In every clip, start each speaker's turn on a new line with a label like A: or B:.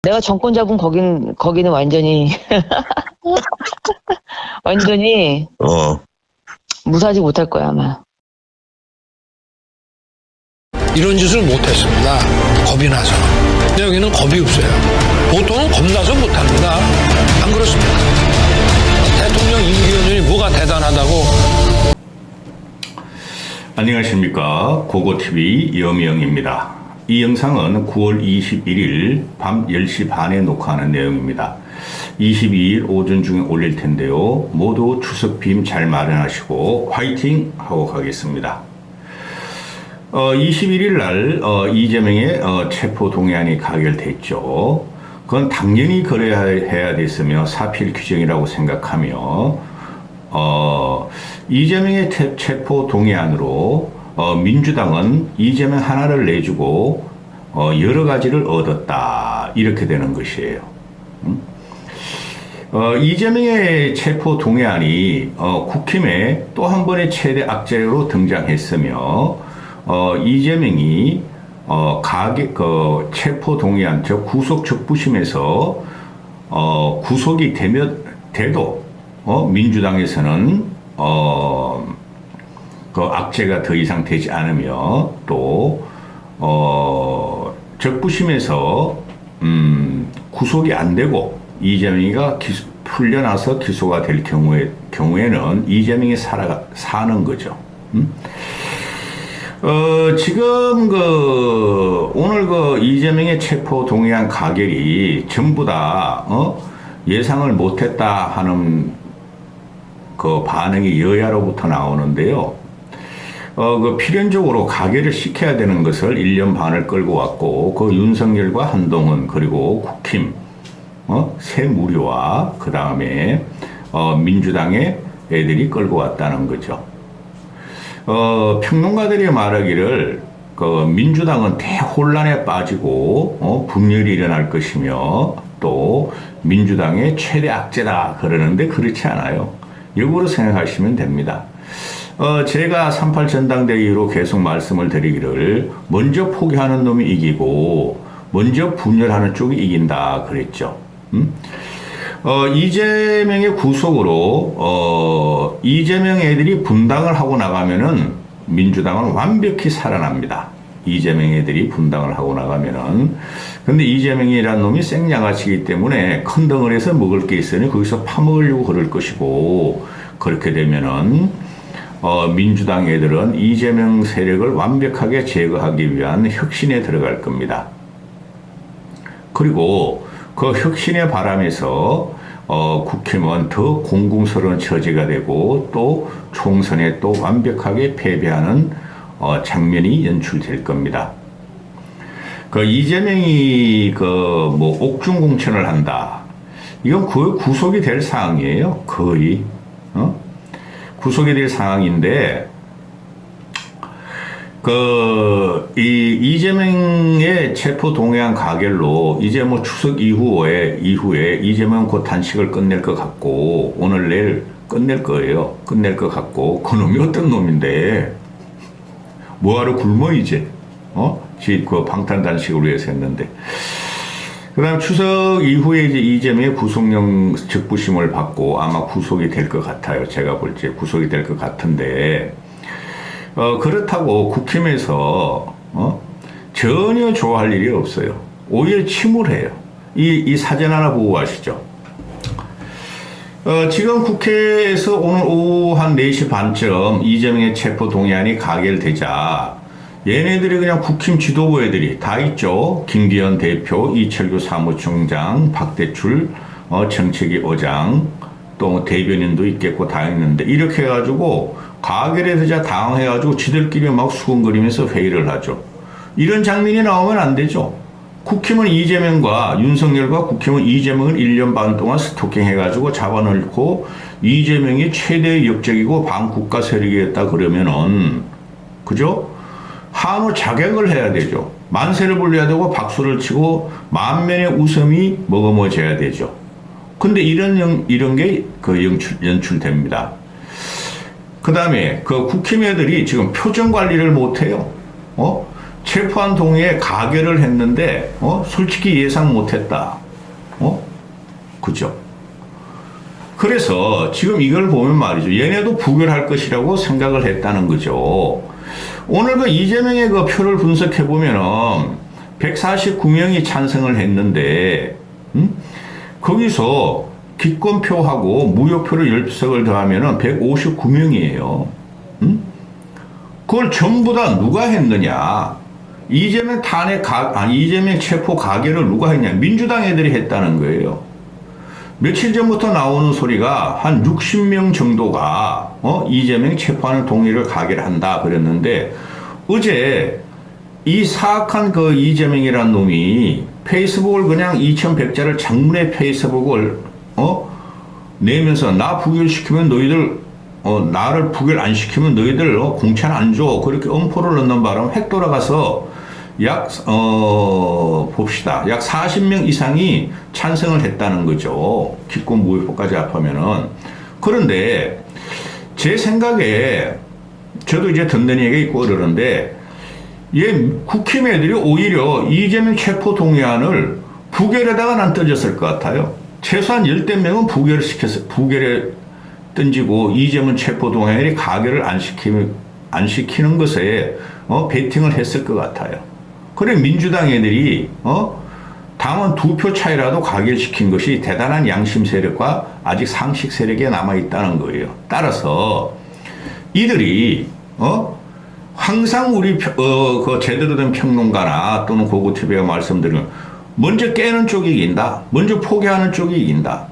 A: 내가 정권 잡은 거기는 완전히 완전히 무사하지 못할 거야 아마.
B: 이런 짓을 못했습니다. 겁이 나서. 근데 여기는 겁이 없어요. 보통은 겁나서 못합니다. 안 그렇습니까? 대통령 임기현이 뭐가 대단하다고.
C: 안녕하십니까. 고고TV 염영입니다. 이 영상은 9월 21일 밤 10시 반에 녹화하는 내용입니다. 22일 오전 중에 올릴 텐데요. 모두 추석 빔 잘 마련하시고 화이팅 하고 가겠습니다. 21일 날 이재명의 체포 동의안이 가결됐죠. 그건 당연히 그래야 됐으며 사필 규정이라고 생각하며 이재명의 체포 동의안으로 민주당은 이재명 하나를 내주고 여러 가지를 얻었다 이렇게 되는 것이에요. 이재명의 체포 동의안이 국힘에 또 한 번의 최대 악재로 등장했으며 이재명이 체포 동의안, 즉 구속 적부심에서 구속이 돼도 민주당에서는 그 악재가 더 이상 되지 않으며 또 적부심에서 구속이 안 되고 이재명이가 풀려나서 기소가 될 경우에는 이재명이 사는 거죠. 지금 오늘 이재명의 체포 동의안 가결이 전부 다 예상을 못했다 하는 그 반응이 여야로부터 나오는데요. 필연적으로 가결을 시켜야 되는 것을 1년 반을 끌고 왔고, 윤석열과 한동훈, 그리고 국힘, 새무료와 그 다음에, 민주당의 애들이 끌고 왔다는 거죠. 평론가들이 말하기를, 민주당은 대혼란에 빠지고, 분열이 일어날 것이며, 또, 민주당의 최대 악재다 그러는데 그렇지 않아요. 역으로 생각하시면 됩니다. 제가 3.8 전당대회 이후로 계속 말씀을 드리기를 먼저 포기하는 놈이 이기고 먼저 분열하는 쪽이 이긴다 그랬죠. 이재명의 구속으로 이재명 애들이 분당을 하고 나가면은 민주당은 완벽히 살아납니다. 이재명 애들이 분당을 하고 나가면은. 근데 이재명이라는 놈이 생양아치이기 때문에 큰 덩어리에서 먹을 게 있으니 거기서 파먹으려고 그럴 것이고, 그렇게 되면은 민주당 애들은 이재명 세력을 완벽하게 제거하기 위한 혁신에 들어갈 겁니다. 그리고 그 혁신의 바람에서 국힘은 더 공공스러운 처지가 되고 또 총선에 또 완벽하게 패배하는 장면이 연출될 겁니다. 이재명이 옥중 공천을 한다. 이건 거의 구속이 될 사항이에요. 거의. 구속이 될 상황인데, 이재명의 체포 동의안 가결로 이제 추석 이후에 이재명 곧 단식을 끝낼 것 같고, 오늘 내일 끝낼 거예요. 끝낼 것 같고, 그놈이 어떤 놈인데, 뭐하러 굶어, 이제? 방탄 단식을 위해서 했는데. 그 다음 추석 이후에 이제 이재명의 구속령 적부심을 받고 아마 구속이 될 것 같아요. 제가 볼 때 구속이 될 것 같은데, 그렇다고 국힘에서, 전혀 좋아할 일이 없어요. 오히려 침울해요. 이 사진 하나 보고 가시죠. 지금 국회에서 오늘 오후 한 4시 반쯤 이재명의 체포 동의안이 가결되자 얘네들이 그냥 국힘 지도부 애들이 다 있죠. 김기현 대표, 이철규 사무총장, 박대출 정책위 의장, 또 대변인도 있겠고 다 있는데, 이렇게 해가지고 가결에 되자 당황해가지고 지들끼리 막 수근거리면서 회의를 하죠. 이런 장면이 나오면 안 되죠. 국힘은 이재명과 윤석열과 국힘은 이재명을 1년 반 동안 스토킹해가지고 잡아넣고 이재명이 최대의 역적이고 반국가 세력이었다 그러면은, 그죠? 한우 자격을 해야 되죠. 만세를 불러야 되고 박수를 치고 만면의 웃음이 머금어져야 되죠. 근데 이런 게 연출됩니다. 그 다음에 국힘 애들이 지금 표정 관리를 못해요. 체포한 동의에 가결을 했는데 솔직히 예상 못했다. 그죠? 그래서 지금 이걸 보면 말이죠. 얘네도 부결할 것이라고 생각을 했다는 거죠. 오늘 그 이재명의 그 표를 분석해 보면은 149명이 찬성을 했는데, 거기서 기권표하고 무효표를 10석을 더하면은 159명이에요. 그걸 전부 다 누가 했느냐? 이재명 이재명 체포 가결을 누가 했냐? 민주당 애들이 했다는 거예요. 며칠 전부터 나오는 소리가 한 60명 정도가 이재명 체포하는 동의를 가결한다 그랬는데, 어제 이 사악한 그 이재명이라는 놈이 페이스북을 그냥 2100자를 장문의 페이스북을 내면서 나 부결시키면 너희들 나를 부결 안 시키면 너희들 공천 안 줘. 그렇게 엄포를 넣는 바람에 획 돌아가서 봅시다. 약 40명 이상이 찬성을 했다는 거죠. 기권 무효표까지 합하면은. 그런데 제 생각에 저도 이제 듣는 얘기가 있고 그러는데 국힘 애들이 오히려 이재명 체포 동의안을 부결에다가 난 던졌을 것 같아요. 최소한 10대 명은 부결에 던지고 이재명 체포 동의안이 가결을 안 시키는 것에 베팅을 했을 것 같아요. 그래 민주당 애들이 당원 2표 차이라도 가결시킨 것이 대단한 양심 세력과 아직 상식 세력에 남아 있다는 거예요. 따라서 이들이 항상 우리 그 제대로 된 평론가나 또는 고고 TV가 말씀드리는 먼저 깨는 쪽이 이긴다. 먼저 포기하는 쪽이 이긴다.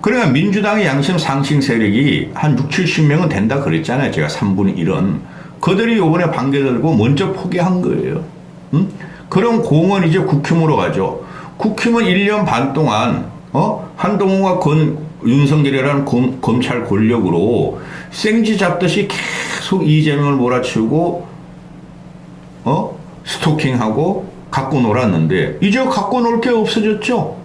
C: 그러니까 민주당의 양심 상식 세력이 한 6, 70명은 된다 그랬잖아요. 제가 3분의 1은. 그들이 이번에 반개 들고 먼저 포기한 거예요. 그럼 공은 이제 국힘으로 가죠. 국힘은 1년 반 동안 한동훈과 윤석열이라는 검찰 권력으로 생쥐 잡듯이 계속 이재명을 몰아치우고 스토킹하고 갖고 놀았는데 이제 갖고 놀 게 없어졌죠.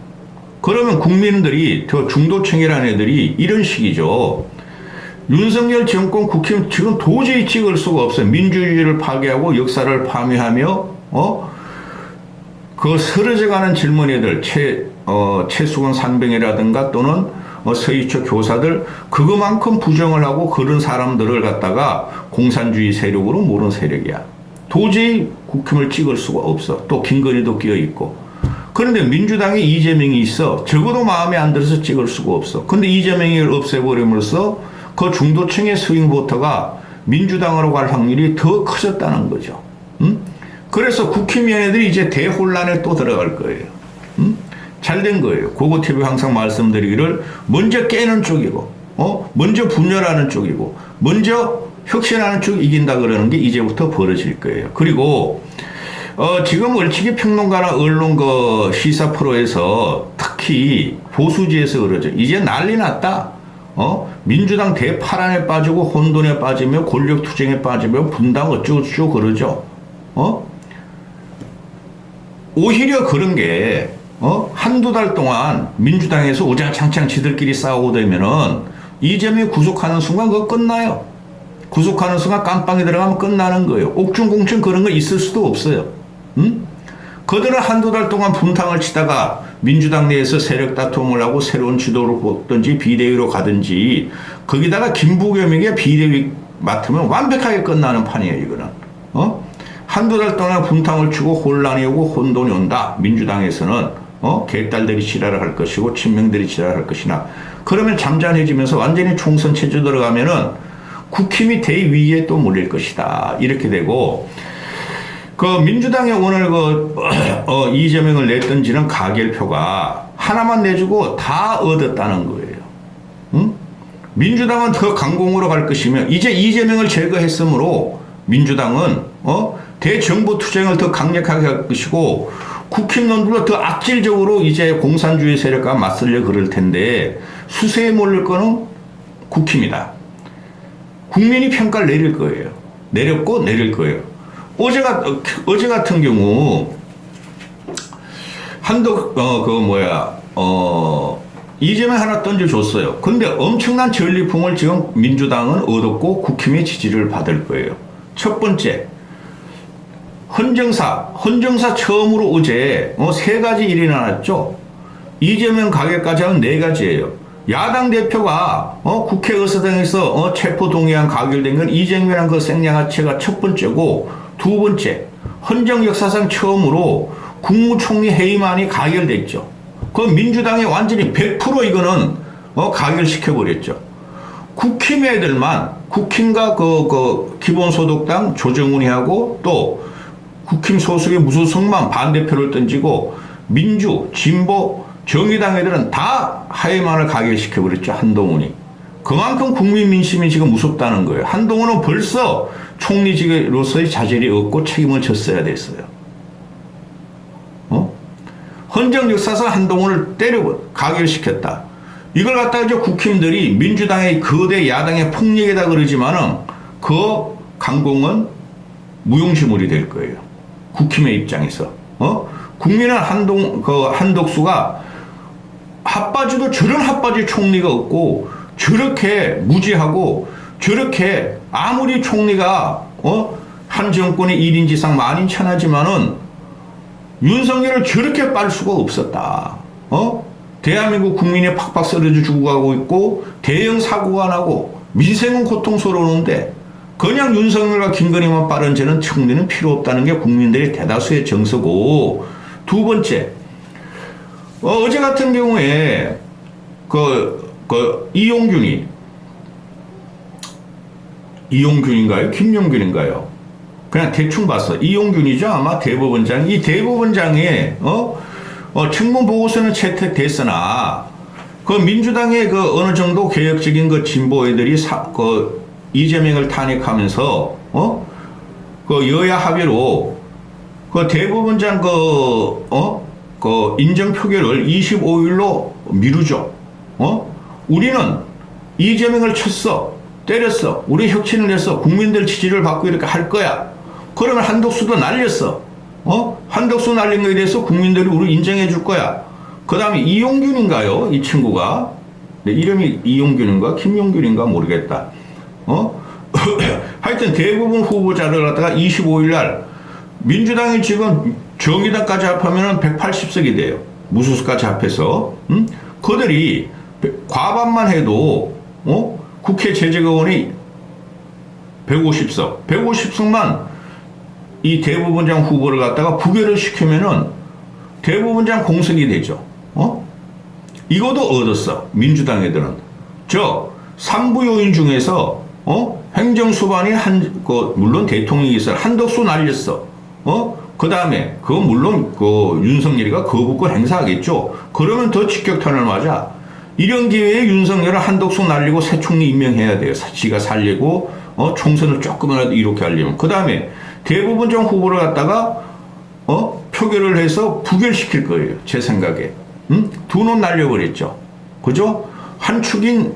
C: 그러면 국민들이 더 중도층이라는 애들이 이런 식이죠. 윤석열 정권 국힘 지금 도저히 찍을 수가 없어요. 민주주의를 파괴하고 역사를 파괴하며 그 서러져가는 젊은이들 최수근 산병이라든가 또는 서희초 교사들 그거만큼 부정을 하고 그런 사람들을 갖다가 공산주의 세력으로 모르는 세력이야. 도저히 국힘을 찍을 수가 없어. 또 김건희도 끼어있고. 그런데 민주당에 이재명이 있어. 적어도 마음에 안 들어서 찍을 수가 없어. 근데 이재명이 없애버림으로써 그 중도층의 스윙보터가 민주당으로 갈 확률이 더 커졌다는 거죠. 그래서 국힘위원회들이 이제 대혼란에 또 들어갈 거예요. 잘된 거예요. 고고TV 항상 말씀드리기를 먼저 깨는 쪽이고, 먼저 분열하는 쪽이고, 먼저 혁신하는 쪽이 이긴다 그러는 게 이제부터 벌어질 거예요. 그리고, 지금 얼치기 평론가나 언론 그 시사 프로에서 특히 보수지에서 그러죠. 이제 난리 났다. 민주당 대파란에 빠지고 혼돈에 빠지며 권력 투쟁에 빠지며 분당 어쩌고저쩌고 그러죠. 오히려 그런 게, 한두 달 동안 민주당에서 오장창창 지들끼리 싸우고 되면은 이재명이 구속하는 순간 그거 끝나요. 구속하는 순간 깜빵에 들어가면 끝나는 거예요. 옥중공천 그런 거 있을 수도 없어요. 그들은 한두 달 동안 분탕을 치다가 민주당 내에서 세력 다툼을 하고 새로운 지도를 뽑든지 비대위로 가든지 거기다가 김부겸에게 비대위 맡으면 완벽하게 끝나는 판이에요, 이거는. 한두 달 동안 분탕을 치고 혼란이 오고 혼돈이 온다. 민주당에서는 개딸들이 지랄을 할 것이고 친명들이 지랄을 할 것이나 그러면 잠잠해지면서 완전히 총선 체제 들어가면은 국힘이 대위기에 또 몰릴 것이다. 이렇게 되고 그 민주당이 오늘 이재명을 냈던지는 가결표가 하나만 내주고 다 얻었다는 거예요. 민주당은 더 강공으로 갈 것이며 이제 이재명을 제거했으므로 민주당은 대정부 투쟁을 더 강력하게 할 것이고 국힘론들로 더 악질적으로 이제 공산주의 세력과 맞서려 그럴 텐데 수세에 몰릴 거는 국힘이다. 국민이 평가를 내릴 거예요. 내렸고 내릴 거예요. 어제 같은 경우 이재명 하나 던져줬어요. 근데 엄청난 전리품을 지금 민주당은 얻었고 국힘의 지지를 받을 거예요. 첫 번째, 헌정사 처음으로 어제 세 가지 일이 나왔죠. 이재명 가결까지 하면 네 가지예요. 야당 대표가 국회 의사당에서 체포 동의안 가결된 건 이재명이라는 그 생양아치가 첫 번째고, 두 번째, 헌정 역사상 처음으로 국무총리 해임안이 가결됐죠. 그 민주당이 완전히 100% 이거는 가결시켜버렸죠. 국힘 애들만, 국힘과 기본소득당 조정훈이 하고 또 국힘 소속의 무소속만 반대표를 던지고 민주, 진보, 정의당 애들은 다 하해만을 가결시켜버렸죠. 한동훈이. 그만큼 국민 민심이 지금 무섭다는 거예요. 한동훈은 벌써 총리직으로서의 자질이 없고 책임을 졌어야 됐어요. 헌정 역사상 한동훈을 가결시켰다. 이걸 갖다가 이제 국힘들이 민주당의 거대 야당의 폭력이다 그러지만은 그 강공은 무용지물이 될 거예요. 국힘의 입장에서. 국민은 한덕수가 핫바지도 저런 핫바지 총리가 없고 저렇게 무지하고 저렇게 아무리 총리가 한 정권의 1인지상 만인천하지만은 윤석열을 저렇게 빨 수가 없었다. 대한민국 국민이 팍팍 쓰러져 죽어가고 있고 대형 사고가 나고 민생은 고통스러우는데 그냥 윤석열과 김건희만 빠른 죄는 총리는 필요 없다는 게 국민들의 대다수의 정서고, 두 번째, 어제 같은 경우에 이용균인가요? 김용균인가요? 그냥 대충 봤어. 이용균이죠. 아마 대법원장. 이 대법원장의 청문 보고서는 채택됐으나 그 민주당의 어느 정도 개혁적인 진보 애들이 이재명을 탄핵하면서 여야 합의로 대법원장 인정 표결을 25일로 미루죠. 우리는 이재명을 쳤어, 때렸어, 우리 혁신을 해서 국민들 지지를 받고 이렇게 할 거야. 그러면 한덕수도 날렸어. 한덕수 날린 거에 대해서 국민들이 우리 인정해 줄 거야. 그 다음에 이용균인가요? 이 친구가. 네, 이름이 이용균인가? 김용균인가? 모르겠다. 하여튼 대부분 후보자를 갖다가 25일 날 민주당이 지금 정의당까지 합하면 180석이 돼요. 무소속까지 합해서. 그들이 과반만 해도 국회 제재의원이 150석, 150석만 이 대법원장 후보를 갖다가 부결을 시키면은 대법원장 공석이 되죠. 이것도 얻었어. 민주당 애들은. 저 3부 요인 중에서 행정수반이 물론 대통령이 있어 한덕수 날렸어. 그 다음에 물론 윤석열이가 거부권 행사하겠죠. 그러면 더 직격탄을 맞아. 이런 기회에 윤석열은 한덕수 날리고 새 총리 임명해야 돼요. 지가 살리고 총선을 조금이라도 이렇게 하려면. 그 다음에 대법원장 후보를 갖다가 표결을 해서 부결시킬 거예요. 제 생각에. 두 놈 날려버렸죠. 그죠? 한 축인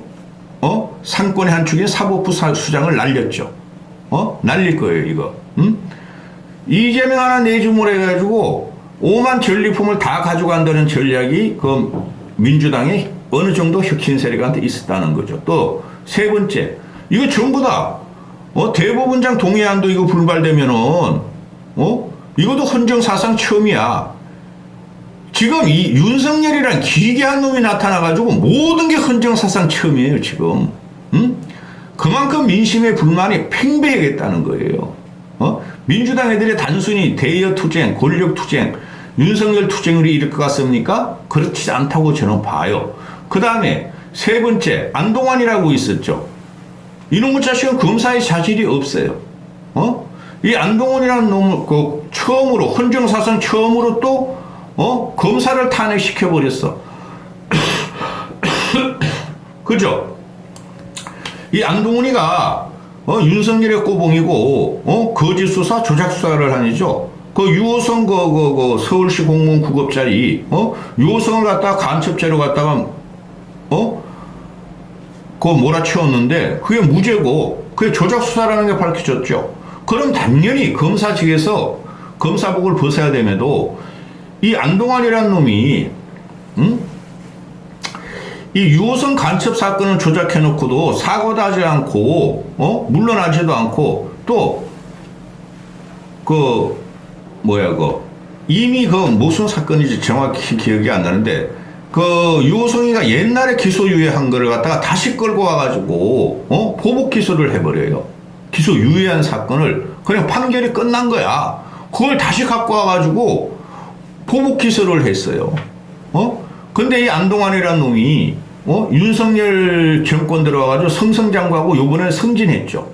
C: 상권의 한 축인 사법부 수장을 날렸죠. 날릴 거예요, 이거. 이재명 하나 내주물 해가지고 5만 전리품을 다 가져간다는 전략이 민주당의 어느 정도 혁신 세력한테 있었다는 거죠. 또 세 번째, 이거 전부 다 대법원장 동의안도 이거 불발되면은 이것도 헌정사상 처음이야. 지금 이 윤석열이란 기괴한 놈이 나타나가지고 모든 게 헌정사상 처음이에요, 지금. 그만큼 민심의 불만이 팽배하겠다는 거예요. 민주당 애들이 단순히 대여 투쟁, 권력 투쟁, 윤석열 투쟁으로 이럴 것 같습니까? 그렇지 않다고 저는 봐요. 그 다음에 세 번째, 안동환이라고 있었죠. 이놈의 자식은 검사의 자질이 없어요. 이 안동환이라는 놈을 처음으로, 헌정사상 처음으로 또 검사를 탄핵시켜버렸어. 그죠? 이 안동훈이가 윤석열의 꼬봉이고 거짓 수사, 조작 수사를 하니죠. 유호성 서울시 공무원 9급짜리 유호성을 갖다가 간첩죄로 갖다가 몰아치웠는데 그게 무죄고 그게 조작 수사라는 게 밝혀졌죠. 그럼 당연히 검사직에서 검사복을 벗어야 됨에도 이 안동환이라는 놈이 이 유호성 간첩 사건을 조작해놓고도 사과도 하지 않고 물러나지도 않고 또 이미 무슨 사건인지 정확히 기억이 안 나는데, 유호성이가 옛날에 기소유예한 거를 갖다가 다시 끌고 와가지고, 보복 기소를 해버려요. 기소유예한 사건을 그냥 판결이 끝난 거야. 그걸 다시 갖고 와가지고 보복 기소를 했어요. 근데 이 안동환이라는 놈이, 윤석열 정권 들어와가지고 성성장구하고 요번에 승진했죠.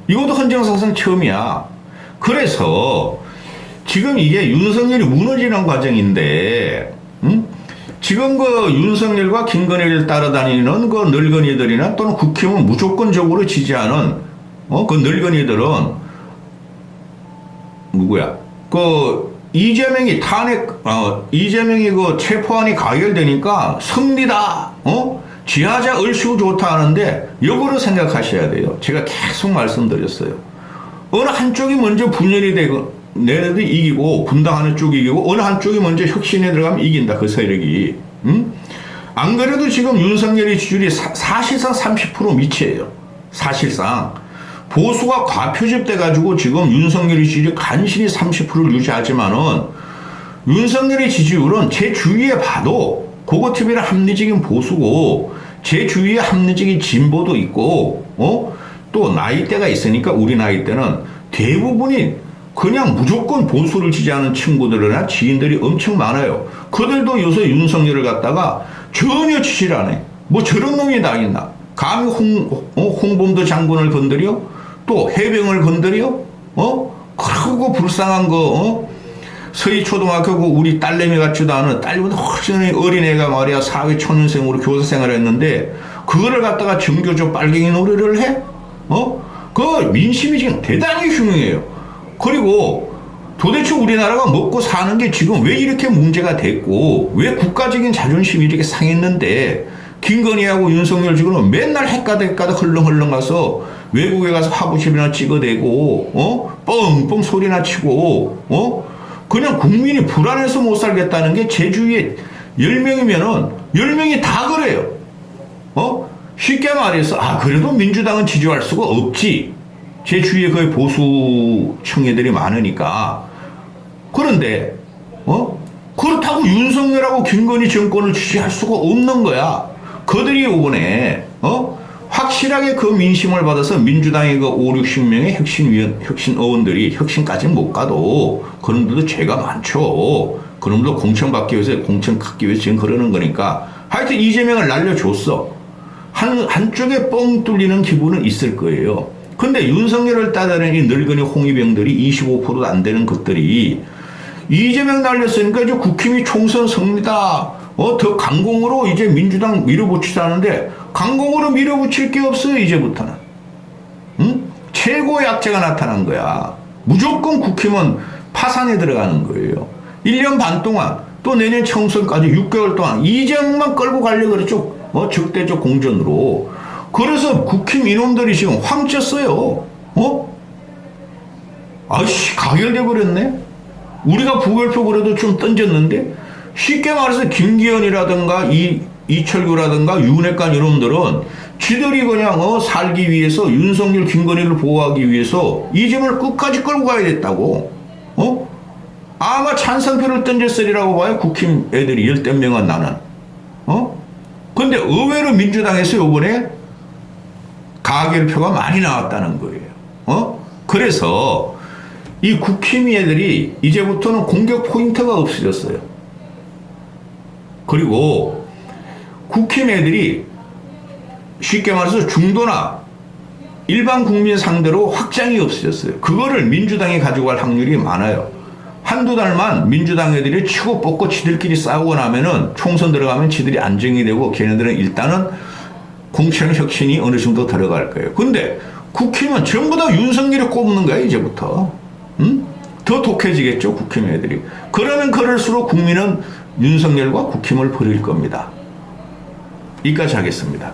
C: 이것도 헌정사상 처음이야. 그래서 지금 이게 윤석열이 무너지는 과정인데, 지금 윤석열과 김건희를 따라다니는 늙은이들이나 또는 국힘은 무조건적으로 지지하는 늙은이들은 누구야? 이재명이 이재명이 체포안이 가결되니까 승리다. 지하자 얼씨구 좋다 하는데 역으로 생각하셔야 돼요. 제가 계속 말씀드렸어요. 어느 한쪽이 먼저 분열이 되고 내래도 이기고 분당하는 쪽이 이기고 어느 한쪽이 먼저 혁신에 들어가면 이긴다. 그 세력이. 안 그래도 지금 윤석열의 지지율이 사실상 30% 미치예요. 사실상. 보수가 과표집돼 가지고 지금 윤석열의 지지율이 간신히 30%를 유지하지만은 윤석열의 지지율은 제 주위에 봐도 고거TV는 합리적인 보수고 제 주위에 합리적인 진보도 있고 또 나이대가 있으니까 우리 나이대는 대부분이 그냥 무조건 보수를 지지하는 친구들이나 지인들이 엄청 많아요. 그들도 요새 윤석열을 갖다가 전혀 지지를 안 해. 뭐 저런 놈이 다 있나. 감히 홍범도 장군을 건드려? 또 해병을 건드려? 그러고 불쌍한 서희초등학교 우리 딸내미 같지도 않은 딸보다 훨씬 어린애가 말이야 사회 초년생으로 교사 생활을 했는데 그거를 갖다가 정교조 빨갱이 노래를 해? 그 민심이 지금 대단히 흉해요. 그리고 도대체 우리나라가 먹고 사는 게 지금 왜 이렇게 문제가 됐고 왜 국가적인 자존심이 이렇게 상했는데 김건희하고 윤석열 지금은 맨날 헷가득 흘렁흘렁 가서 외국에 가서 화보집이나 찍어대고 뻥뻥 소리나 치고 그냥 국민이 불안해서 못 살겠다는 게 제 주위에 10명이면은 10명이 다 그래요. 쉽게 말해서 그래도 민주당은 지지할 수가 없지. 제 주위에 거의 보수 청년들이 많으니까. 그런데 그렇다고 윤석열하고 김건희 정권을 지지할 수가 없는 거야. 그들이 이번에 확실하게 그 민심을 받아서 민주당의 5, 60명의 혁신 의원들이 혁신까지는 못 가도 그놈들도 죄가 많죠. 그놈도 공천 받기 위해서 공천 갖기 위해서 지금 그러는 거니까 하여튼 이재명을 날려줬어. 한쪽에 뻥 뚫리는 기분은 있을 거예요. 근데 윤석열을 따르는 이 늙은이 홍위병들이 25%도 안 되는 것들이 이재명 날렸으니까 이제 국힘이 총선 승리다. 더 강공으로 이제 민주당 밀어붙이자는데 강공으로 밀어붙일 게 없어요. 이제부터는. 최고의 약자가 나타난 거야. 무조건 국힘은 파산에 들어가는 거예요. 1년 반 동안 또 내년 총선까지 6개월 동안 이재명만 끌고 가려고 그랬죠. 적대적 공전으로. 그래서 국힘 이놈들이 지금 황쳤어요. 가결돼 버렸네. 우리가 부결표 그래도 좀 던졌는데 쉽게 말해서 김기현이라든가 이철규라든가 윤핵관 이놈들은 지들이 그냥 살기 위해서 윤석열 김건희를 보호하기 위해서 이재명을 끝까지 끌고 가야 됐다고. 아마 찬성표를 던졌으리라고 봐요. 국힘 애들이 열댓 명은 나는. 근데 의외로 민주당에서 요번에 가결표가 많이 나왔다는 거예요. 그래서 이 국힘 애들이 이제부터는 공격 포인트가 없어졌어요. 그리고 국힘 애들이 쉽게 말해서 중도나 일반 국민 상대로 확장이 없어졌어요. 그거를 민주당이 가지고 갈 확률이 많아요. 한두 달만 민주당 애들이 치고 뽑고 지들끼리 싸우고 나면은 총선 들어가면 지들이 안정이 되고 걔네들은 일단은 공천 혁신이 어느 정도 들어갈 거예요. 근데 국힘은 전부 다 윤석열이 꼽는 거야 이제부터. 더 독해지겠죠 국힘 애들이. 그러면 그럴수록 국민은 윤석열과 국힘을 버릴 겁니다. 여기까지 하겠습니다.